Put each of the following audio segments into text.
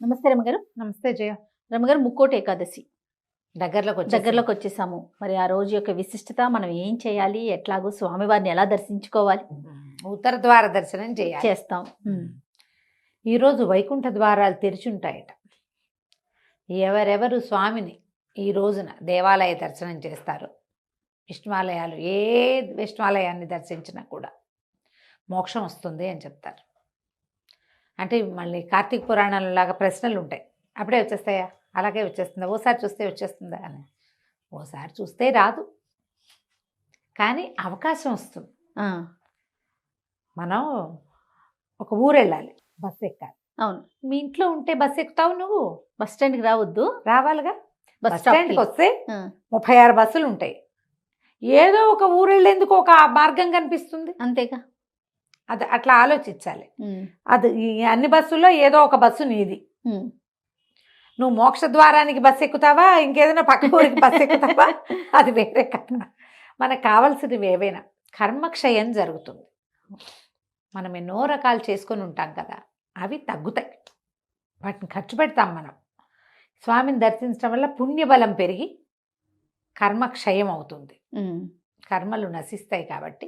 నమస్తే రమగారు. నమస్తే జయ. రమగారు, ముక్కోటి ఏకాదశి దగ్గరలోకి వచ్చేసాము. మరి ఆ రోజు యొక్క విశిష్టత, మనం ఏం చేయాలి, ఎట్లాగో స్వామివారిని ఎలా దర్శించుకోవాలి ఉత్తర ద్వార దర్శనం చేస్తాం. ఈరోజు వైకుంఠ ద్వారాలు తెరిచుంటాయట. ఎవరెవరు స్వామిని ఈ రోజున దేవాలయ దర్శనం చేస్తారు, విష్ణువాలయాలు ఏ విష్ణువాలయాన్ని దర్శించినా కూడా మోక్షం వస్తుంది అని చెప్తారు. అంటే మళ్ళీ కార్తీక పురాణంలో లాగా ప్రశ్నలు ఉంటాయి, అప్పుడే వచ్చేస్తాయా, అలాగే వచ్చేస్తుందా, ఓసారి చూస్తే వచ్చేస్తుందా అని. ఓసారి చూస్తే రాదు, కానీ అవకాశం వస్తుంది. మనం ఒక ఊరు వెళ్ళాలి, బస్సు ఎక్కాలి. అవును, మీ ఇంట్లో ఉంటే బస్సు ఎక్కుతావు, నువ్వు బస్ స్టాండ్కి రావద్దు, రావాలిగా. బస్ స్టాండ్కి వస్తే 36 బస్సులు ఉంటాయి. ఏదో ఒక ఊరు వెళ్ళేందుకు ఒక మార్గం కనిపిస్తుంది, అంతేగా. అది అట్లా ఆలోచించాలి. అది అన్ని బస్సుల్లో ఏదో ఒక బస్సు నీది. నువ్వు మోక్ష ద్వారానికి బస్సు ఎక్కుతావా, ఇంకేదైనా పక్క ఊరికి బస్సు ఎక్కుతావా, అది వేరే కథ. మనకు కావాల్సినవి ఏవైనా. కర్మక్షయం జరుగుతుంది. మనం ఎన్నో రకాలు చేసుకొని ఉంటాం కదా, అవి తగ్గుతాయి, వాటిని ఖర్చు పెడతాం మనం. స్వామిని దర్శించడం వల్ల పుణ్యబలం పెరిగి కర్మక్షయం అవుతుంది, కర్మలు నశిస్తాయి. కాబట్టి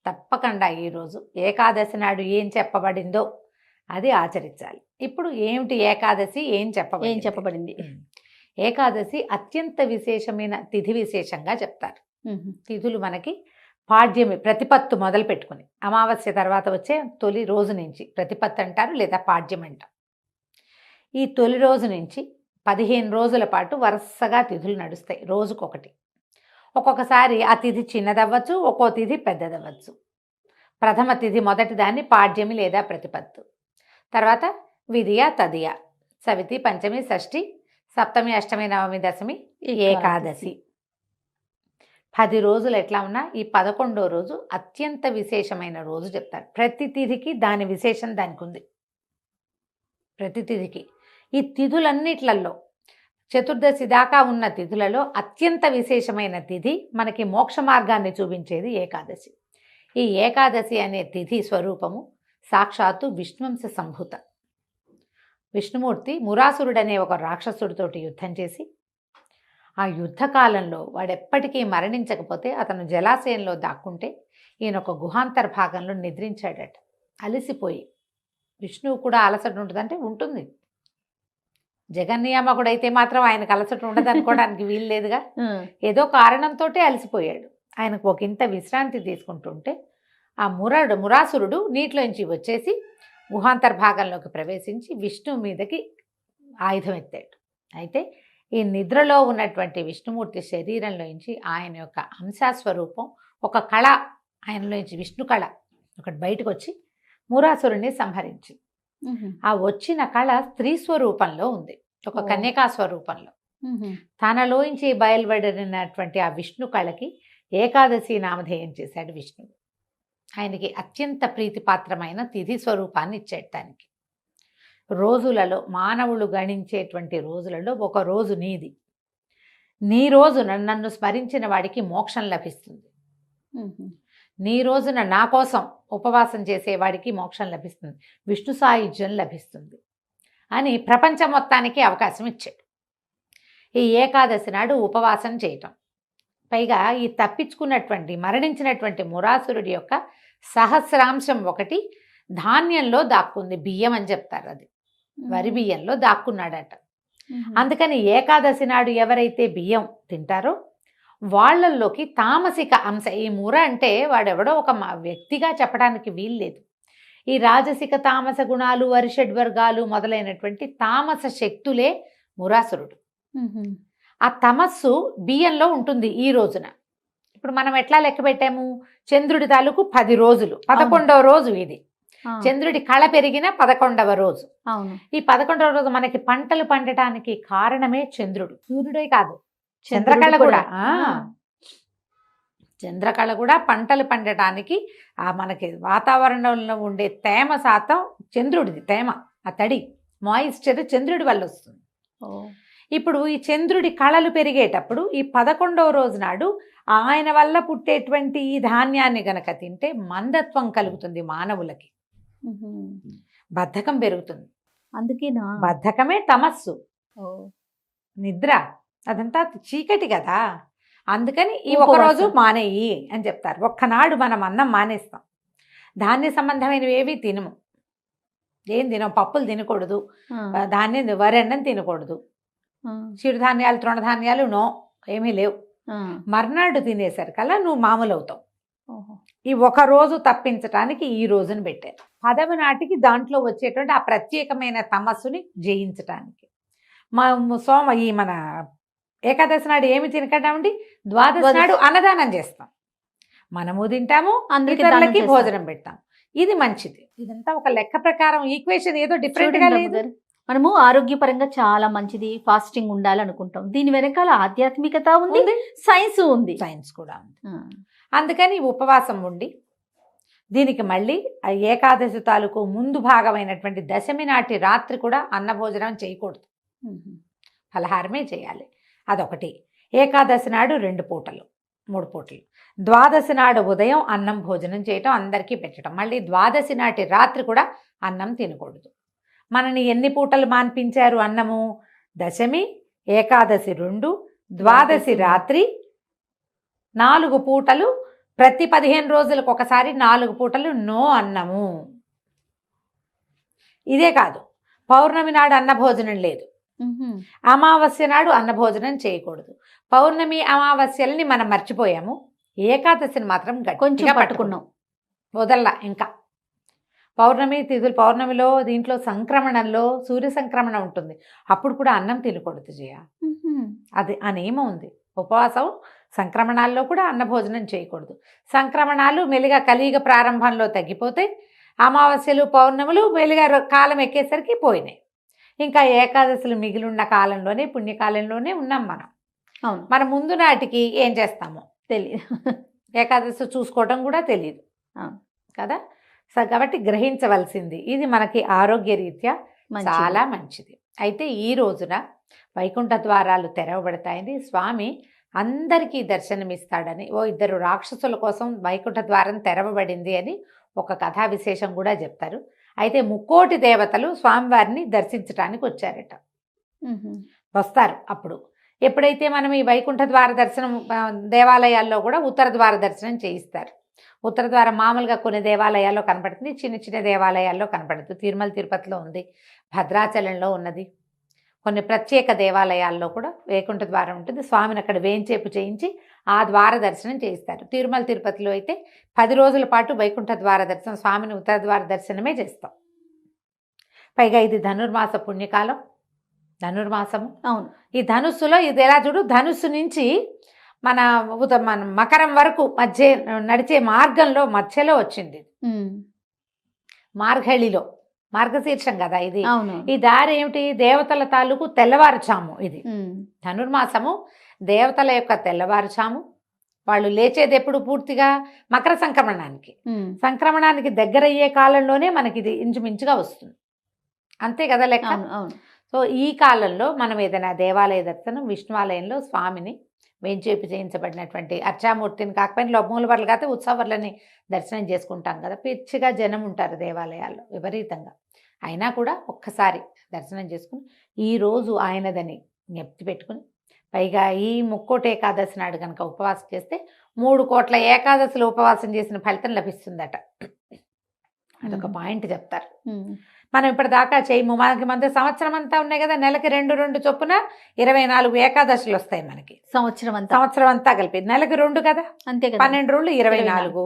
తప్పకుండా ఈరోజు ఏకాదశి నాడు ఏం చెప్పబడిందో అది ఆచరించాలి. ఇప్పుడు ఏమిటి ఏకాదశి, ఏం చెప్పబడింది? ఏకాదశి అత్యంత విశేషమైన తిథి విశేషంగా చెప్తారు. తిథులు మనకి పాడ్యమి, ప్రతిపత్తు మొదలు పెట్టుకుని అమావాస్య తర్వాత వచ్చే తొలి రోజు నుంచి ప్రతిపత్తు అంటారు, లేదా పాడ్యం అంటారు. ఈ తొలి రోజు నుంచి 15 రోజుల పాటు వరుసగా తిథులు నడుస్తాయి, రోజుకొకటి. ఒక్కొక్కసారి ఆ తిథి చిన్నదవ్వచ్చు, ఒక్కో తిథి పెద్దదవ్వచ్చు. ప్రథమ తిథి మొదటి దాన్ని పాడ్యమి లేదా ప్రతిపత్తు, తర్వాత విధియ, తదియ, సవితి, పంచమి, షష్ఠి, సప్తమి, అష్టమి, నవమి, దశమి, ఏకాదశి. 10 రోజులు ఎట్లా ఉన్నా ఈ 11వ రోజు అత్యంత విశేషమైన రోజు చెప్తారు. ప్రతి తిథికి దాని విశేషం దానికి ఉంది. ప్రతి తిథికి ఈ తిథులన్నిట్లలో చతుర్దశి దాకా ఉన్న తిథులలో అత్యంత విశేషమైన తిథి, మనకి మోక్ష మార్గాన్ని చూపించేది ఏకాదశి. ఈ ఏకాదశి అనే తిథి స్వరూపము సాక్షాత్తు విష్ణువంశ సంభూత. విష్ణుమూర్తి మురాసురుడనే ఒక రాక్షసుడితోటి యుద్ధం చేసి, ఆ యుద్ధకాలంలో వాడెప్పటికీ మరణించకపోతే అతను జలాశయంలో దాక్కుంటే ఈయన ఒక గుహాంతర భాగంలో నిద్రించాడట, అలసిపోయి. విష్ణువు కూడా అలసట ఉంటుందంటే ఉంటుంది, జగన్నియామకుడైతే మాత్రం ఆయనకు అలసట ఉండదు అనుకోవడానికి వీలు లేదుగా. ఏదో కారణంతో అలసిపోయాడు. ఆయనకు ఒక ఇంత విశ్రాంతి తీసుకుంటుంటే ఆ మురాసురుడు నీటిలోంచి వచ్చేసి గుహాంతర భాగంలోకి ప్రవేశించి విష్ణువు మీదకి ఆయుధం ఎత్తాడు. అయితే ఈ నిద్రలో ఉన్నటువంటి విష్ణుమూర్తి శరీరంలోంచి ఆయన యొక్క అంశాస్వరూపం, ఒక కళ ఆయనలోంచి, విష్ణు కళ ఒకటి బయటకు వచ్చి మురాసురుణ్ణి సంహరించి, ఆ వచ్చిన కళ స్త్రీ స్వరూపంలో ఉంది, ఒక కన్యకా స్వరూపంలో. తనలోంచి బయలువడినటువంటి ఆ విష్ణు కళకి ఏకాదశి నామధేయం చేశాడు విష్ణువు. ఆయనకి అత్యంత ప్రీతిపాత్రమైన తిథి స్వరూపాన్ని ఇచ్చాడు. దానికి రోజులలో, మానవులు గణించేటువంటి రోజులలో ఒక రోజు నీది. నీ రోజున నన్ను స్మరించిన వాడికి మోక్షం లభిస్తుంది, నీ రోజున నా కోసం ఉపవాసం చేసేవాడికి మోక్షం లభిస్తుంది, విష్ణు సాయుధ్యం లభిస్తుంది అని ప్రపంచం మొత్తానికి అవకాశం ఇచ్చాడు. ఈ ఏకాదశి నాడు ఉపవాసం చేయటం, పైగా ఈ తప్పించుకున్నటువంటి, మరణించినటువంటి మురాసురుడి యొక్క సహస్రాంశం ఒకటి ధాన్యంలో దాక్కుంది, బియ్యం అని చెప్తారు, అది వరి బియ్యంలో దాక్కున్నాడట. అందుకని ఏకాదశి నాడు ఎవరైతే బియ్యం తింటారో వాళ్ళల్లోకి తామసిక అంశ, ఈ ముర అంటే వాడెవడో ఒక వ్యక్తిగా చెప్పడానికి వీల్లేదు. ఈ రాజసిక తామస గుణాలు, వరిషడ్వర్గాలు మొదలైనటువంటి తామస శక్తులే మురాసురుడు. ఆ తమస్సు బియ్యంలో ఉంటుంది ఈ రోజున. ఇప్పుడు మనం ఎట్లా లెక్క పెట్టాము, చంద్రుడి తాలూకు 10 రోజులు, 11వ రోజు ఇది. చంద్రుడి కళ పెరిగిన 11వ రోజు. ఈ 11వ రోజు మనకి పంటలు పండటానికి కారణమే చంద్రుడు, సూర్యుడే కాదు, చంద్రకళ కూడా. చంద్రకళ కూడా పంటలు పండటానికి, ఆ మనకి వాతావరణంలో ఉండే తేమ శాతం చంద్రుడిది, తేమ, ఆ తడి, మాయిశ్చర్ చంద్రుడి వల్ల వస్తుంది. ఇప్పుడు ఈ చంద్రుడి కళలు పెరిగేటప్పుడు ఈ 11వ రోజు నాడు ఆయన వల్ల పుట్టేటువంటి ఈ ధాన్యాన్ని గనక తింటే మందత్వం కలుగుతుంది మానవులకి, బద్ధకం పెరుగుతుంది. అందుకేనా? బద్ధకమే తమస్సు, ఓ. నిద్ర అదంతా చీకటి కదా. అందుకని ఈ ఉపవాసం. ఒకరోజు మానేయి అని చెప్తారు. ఒక్కనాడు మనం అన్నం మానేస్తాం, ధాన్య సంబంధమైనవి ఏవి తినము. ఏం తినం, పప్పులు తినకూడదు, ఆ, ధాన్యం వరెన్నం తినకూడదు, ఆ, చిరుధాన్యాలు తృణధాన్యాలు నో, ఏమీ లేవు. ఆ. మర్నాడు తినేసరికల్లా నువ్వు మామూలు అవుతావు. ఓహో. ఈ ఒక రోజు తప్పించడానికి ఈ రోజును పెట్టారు. 10వ నాటికి దాంట్లో వచ్చేటువంటి ఆ ప్రత్యేకమైన తమస్సుని జయించటానికి మన ఏకాదశి నాడు ఏమి తినకండి, ద్వాదశి నాడు అన్నదానం చేస్తాం. మనము తింటాము, అందరికీ దానం ఇతరులకి చేస్తాం. భోజనం పెడతాం. ఇది మంచిది. ఇదంతా ఒక లెక్క ప్రకారం ఈక్వేషన్ ఏదో డిఫరెంట్ గా చూడండి లేదు. రమ్మగారు, మనము ఆరోగ్యపరంగా చాలా మంచిది, ఫాస్టింగ్ ఉండాలనుకుంటాం. దీని వెనకాల ఆధ్యాత్మికత ఉంది, ఉంది, సైన్స్ ఉంది. సైన్స్ కూడా ఉంది. ఆ, అందుకని ఉపవాసం ఉండి దీనికి మళ్ళీ ఆ ఏకాదశి తాలూకు ముందు భాగమైనటువంటి దశమి నాటి రాత్రి కూడా అన్నభోజనం చేయకూడదు, ఉహు. ఫలహారమే చేయాలి. అదొకటి. ఏకాదశి నాడు 2 పూటలు 3 పూటలు, ద్వాదశి నాడు ఉదయం అన్నం భోజనం చేయటం, అందరికీ పెట్టడం. మళ్ళీ ద్వాదశి నాటి రాత్రి కూడా అన్నం తినకూడదు. మనని ఎన్ని పూటలు మాన్పించారు అన్నము? దశమి, ఏకాదశి 2, ద్వాదశి రాత్రి 4 పూటలు. ప్రతి 15 రోజులకు ఒకసారి 4 పూటలు నో అన్నము. ఇదే కాదు, పౌర్ణమి నాడు అన్నభోజనం లేదు, ఉహు. అమావాస్య నాడు అన్నభోజనం చేయకూడదు. పౌర్ణమి అమావాస్యల్ని మనం మర్చిపోయాము, ఏకాదశిని మాత్రం కొంచెం గట్టిగా పట్టుకున్నాం. వదల్లా. ఇంకా పౌర్ణమి తిథులు, పౌర్ణమిలో దీంట్లో సంక్రమణంలో సూర్య సంక్రమణ ఉంటుంది, అప్పుడు కూడా అన్నం తినకూడదు జయ. ఉహు. అది ఆ నియమం ఉంది. ఉపవాసం సంక్రమణాల్లో కూడా అన్నభోజనం చేయకూడదు. సంక్రమణాలు మెల్లిగా కలియుగ ప్రారంభంలో తగ్గిపోతే, అమావాస్యలు పౌర్ణములు మెల్లిగా కాలం ఎక్కేసరికి పోయినాయి. ఇంకా ఏకాదశులు మిగిలిన్న కాలంలోనే, పుణ్యకాలంలోనే ఉన్నాం మనం. అవును, మన ముందు నాటికి ఏం చేస్తామో తెలియదు. ఏకాదశి చూసుకోవడం కూడా తెలియదు అవును. కదా. సో కాబట్టి గ్రహించవలసింది ఇది మనకి ఆరోగ్య రీత్యా మంచిది. చాలా మంచిది. అయితే ఈ రోజున వైకుంఠ ద్వారాలు తెరవబడతాయని, స్వామి అందరికీ దర్శనమిస్తాడని, 2 రాక్షసుల కోసం వైకుంఠ ద్వారం తెరవబడింది అని ఒక కథా విశేషం కూడా చెప్తారు. అయితే 3,000,000 దేవతలు స్వామివారిని దర్శించడానికి వచ్చారట, ఉహు. వస్తారు. అప్పుడు ఎప్పుడైతే మనం ఈ వైకుంఠ ద్వార దర్శనం దేవాలయాల్లో కూడా ఉత్తర ద్వార దర్శనం చేయిస్తారు. ఉత్తర ద్వారం మామూలుగా కొన్ని దేవాలయాల్లో కనపడుతుంది, చిన్న చిన్న దేవాలయాల్లో కనపడుతుంది. తిరుమల తిరుపతిలో ఉంది, భద్రాచలంలో ఉన్నది, కొన్ని ప్రత్యేక దేవాలయాల్లో కూడా వైకుంఠ ద్వారం ఉంటుంది. స్వామిని అక్కడ వేంచేపు చేయించి ఆ ద్వార దర్శనం చేయిస్తారు. తిరుమల తిరుపతిలో అయితే 10 రోజుల పాటు వైకుంఠ ద్వార దర్శనం, స్వామిని ఉత్తర ద్వార దర్శనమే చేస్తాం. పైగా ఇది ధనుర్మాస పుణ్యకాలం, ధనుర్మాసము. అవును. ఈ ధనుస్సులో ఇది ఎలా చూడు, ధనుస్సు నుంచి మన మకరం వరకు మధ్య నడిచే మార్గంలో మధ్యలో వచ్చింది. ఉమ్. మార్గళిలో, మార్గశీర్షం కదా ఇది. అవును. ఈ దారి ఏమిటి? దేవతల తాలూకు తెల్లవారుచాము. ఇది ఉమ్. ధనుర్మాసము, దేవతల యొక్క తెల్లవారుచాము. వాళ్ళు లేచేది ఎప్పుడు? పూర్తిగా మకర సంక్రమణానికి. ఉమ్. సంక్రమణానికి దగ్గరయ్యే కాలంలోనే మనకి ఇది ఇంచుమించుగా వస్తుంది, అంతే కదా లెక్క. అవును. అవును. సో ఈ కాలంలో మనం ఏదైనా దేవాలయ దర్శనం, విష్ణువాలయంలో స్వామిని వేంచేపు చేయించబడినటువంటి అర్చామూర్తిని కాకపోయినా మూలవర్లు కాకపోతే ఉత్సవర్లని దర్శనం చేసుకుంటాం కదా. పిచ్చిగా జనం ఉంటారు దేవాలయాల్లో విపరీతంగా. అయినా కూడా ఒక్కసారి దర్శనం చేసుకుని ఈరోజు ఆయనదని జ్ఞప్తి పెట్టుకుని, పైగా ఈ 3,000,000 ఏకాదశి నాడు కనుక ఉపవాసం చేస్తే 3,000,000 ఏకాదశులు ఉపవాసం చేసిన ఫలితం లభిస్తుందట. అదొక పాయింట్ చెప్తారు. ఉమ్. మనం ఇప్పటిదాకా చేయము. మనకి మన సంవత్సరం అంతా ఉన్నాయి కదా, నెలకి 2 చొప్పున 24 ఏకాదశులు వస్తాయి మనకి. సంవత్సరం అంతా సంవత్సరం అంతా కలిపి నెలకి 2 కదా, అంతే కదా. 12 రోజులు 24.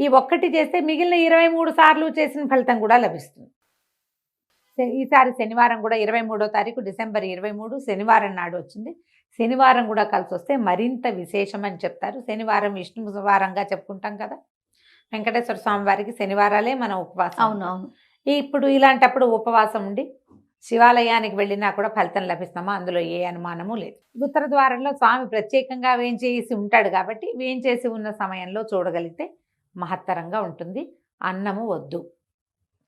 ఈ ఒక్కటి చేస్తే మిగిలిన 23 సార్లు చేసిన ఫలితం కూడా లభిస్తుంది. ఈసారి శనివారం కూడా 23వ తారీఖు డిసెంబర్ 23 శనివారం నాడు వచ్చింది. శనివారం కూడా కలిసి వస్తే మరింత విశేషం అని చెప్తారు. శనివారం విష్ణు వారంగా చెప్పుకుంటాం కదా, వెంకటేశ్వర స్వామి వారికి శనివారాలే మనం ఉపవాసం. అవును. అవును. ఇప్పుడు ఇలాంటప్పుడు ఉపవాసం ఉండి శివాలయానికి వెళ్ళినా కూడా ఫలితం లభిస్తామా? అందులో ఏ అనుమానము లేదు. ఉత్తర ద్వారంలో స్వామి ప్రత్యేకంగా వేంచేసి ఉంటాడు కాబట్టి వేంచేసి ఉన్న సమయంలో చూడగలిగితే మహత్తరంగా ఉంటుంది. అన్నము వద్దు,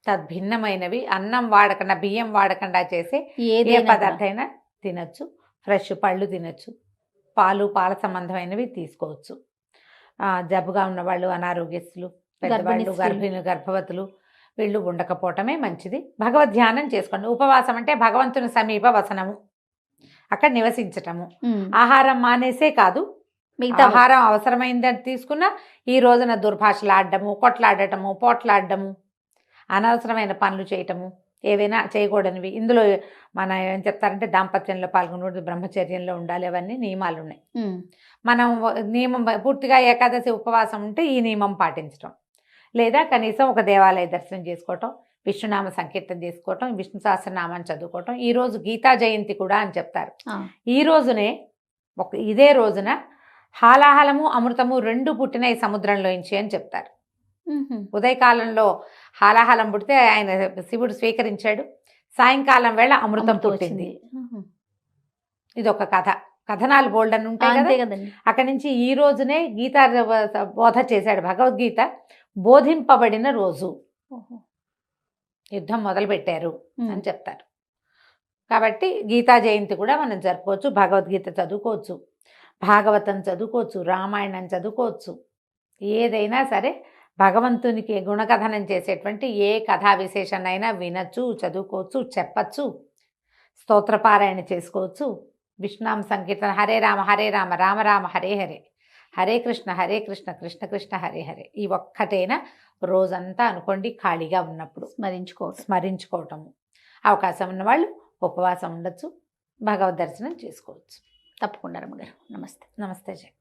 తద్భిన్నమైనవి అన్నం వాడకుండా, బియ్యం వాడకుండా చేసే ఏ పదార్థమైనా తినచ్చు. ఫ్రెష్ పళ్ళు తినచ్చు, పాల సంబంధమైనవి తీసుకోవచ్చు. జబ్బుగా ఉన్నవాళ్ళు, అనారోగ్యస్తులు, పెద్దవాళ్ళు, గర్భిణులు, గర్భవతులు, వీళ్ళు ఉండకపోవటమే మంచిది. భగవద్ ధ్యానం చేసుకోండి. ఉపవాసం అంటే భగవంతుని సమీప వసనము, అక్కడ నివసించటము. ఆహారం మానేసే కాదు, మిగతా ఆహారం అవసరమైందని తీసుకున్నా ఈ రోజున దుర్భాషలాడటము, కొట్లాడటము, పోట్లాడటము, అనవసరమైన పనులు చేయటము, ఏవైనా చేయకూడనివి. ఇందులో మన ఏం చెప్తారంటే దాంపత్యంలో పాల్గొనకూడదు, బ్రహ్మచర్యంలో ఉండాలి, అవన్నీ నియమాలు ఉన్నాయి. మనం నియమం పూర్తిగా ఏకాదశి ఉపవాసం ఉంటే ఈ నియమం పాటించటం, లేదా కనీసం ఒక దేవాలయ దర్శనం చేసుకోవటం, విష్ణునామ సంకీర్తన చేసుకోవటం, విష్ణు సహస్రనామాన్ని చదువుకోవటం. ఈరోజు గీతా జయంతి కూడా అని చెప్తారు. ఈ రోజునే ఇదే రోజున హాలాహలము అమృతము రెండు పుట్టినాయి సముద్రంలోంచి అని చెప్తారు. ఉదయకాలంలో హాలాహలం పుడితే ఆయన శివుడు స్వీకరించాడు, సాయంకాలం వేళ అమృతం పుట్టింది. ఇది ఒక కథ. కథనాలు బోల్డ్ అని ఉంటాయి కదండి. అక్కడి నుంచి ఈ రోజునే గీతా బోధ చేశాడు. భగవద్గీత బోధింపబడిన రోజు, యుద్ధం మొదలు పెట్టారు అని చెప్తారు. కాబట్టి గీతా జయంతి కూడా మనం జరుపుకోవచ్చు. భగవద్గీత చదువుకోవచ్చు, భాగవతం చదువుకోవచ్చు, రామాయణం చదువుకోవచ్చు. ఏదైనా సరే భగవంతునికి గుణకథనం చేసేటువంటి ఏ కథా విశేషాన్నైనా వినచ్చు, చదువుకోవచ్చు, చెప్పచ్చు, స్తోత్రపారాయణ చేసుకోవచ్చు, విష్ణునామ సంకీర్తన, హరే రామ రామ రామ హరే హరే, హరే కృష్ణ కృష్ణ కృష్ణ హరే హరే. ఈ ఒక్కటైనా రోజంతా అనుకోండి, ఖాళీగా ఉన్నప్పుడు స్మరించుకోవటము. అవకాశం ఉన్నవాళ్ళు ఉపవాసం ఉండొచ్చు, భగవద్ దర్శనం చేసుకోవచ్చు. తప్పకుండా రమ్మగారు. నమస్తే. నమస్తే జయ.